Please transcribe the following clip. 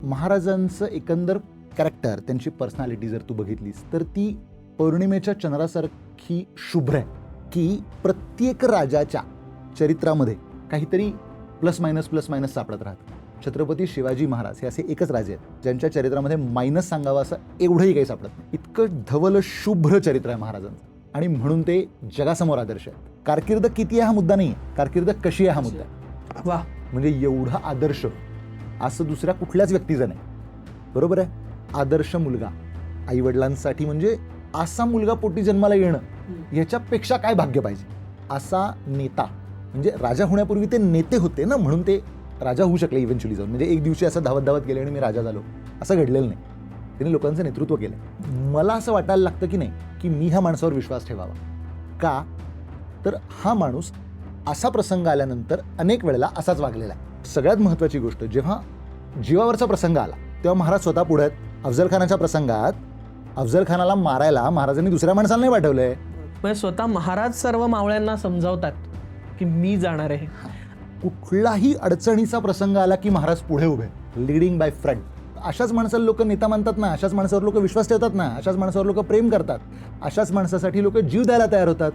महाराजांचं एकंदर कॅरेक्टर, त्यांची पर्सनॅलिटी जर तू बघितलीस तर ती पौर्णिमेच्या चंद्रासारखी शुभ्र आहे, की प्रत्येक राजाच्या चरित्रामध्ये काहीतरी प्लस मायनस सापडत राहतं. छत्रपती शिवाजी महाराज हे असे एकच राजे आहेत ज्यांच्या चरित्रामध्ये मायनस सांगावं असं एवढंही काही सापडत नाही. इतकं धवल शुभ्र चरित्र आहे महाराजांचं, आणि म्हणून ते जगासमोर आदर्श आहे. कारकीर्द किती आहे हा मुद्दा नाही, कारकीर्द कशी आहे हा मुद्दा आहे. वा, म्हणजे एवढा आदर्श असं दुसऱ्या कुठल्याच व्यक्तीचं नाही. बरोबर आहे. आदर्श मुलगा आईवडिलांसाठी, म्हणजे असा मुलगा पोटी जन्माला येणं याच्यापेक्षा काय भाग्य पाहिजे. असा नेता, म्हणजे राजा होण्यापूर्वी ते नेते होते ना, म्हणून ते राजा होऊ शकले इव्हेंच्युअली जाऊन. म्हणजे एक दिवशी असं धावत गेले आणि मी राजा झालो असं घडलेलं नाही. त्यांनी लोकांचं नेतृत्व केलं. मला असं वाटायला लागतं की नाही की मी ह्या माणसावर विश्वास ठेवावा. का तर हा माणूस असा प्रसंग आल्यानंतर अनेक वेळेला असाच वागलेला आहे. सगळ्यात महत्त्वाची गोष्ट, जेव्हा जीवावरचा प्रसंग आला तेव्हा महाराज स्वतः पुढे आहेत. अफजल खानाच्या प्रसंगात अफजल खानाला मारायला महाराजांनी दुसऱ्या माणसाला नाही पाठवलंय. म्हणजे स्वतः महाराज सर्व मावळ्यांना समजावतात की मी जाणार आहे. कुठलाही अडचणीचा प्रसंग आला की महाराज पुढे उभे, लिडिंग बाय फ्रंट. अशाच माणसाला लोक नेता मानतात ना, अशाच माणसावर लोक विश्वास ठेवतात ना, अशाच माणसावर लोक प्रेम करतात, अशाच माणसासाठी लोक जीव द्यायला तयार होतात.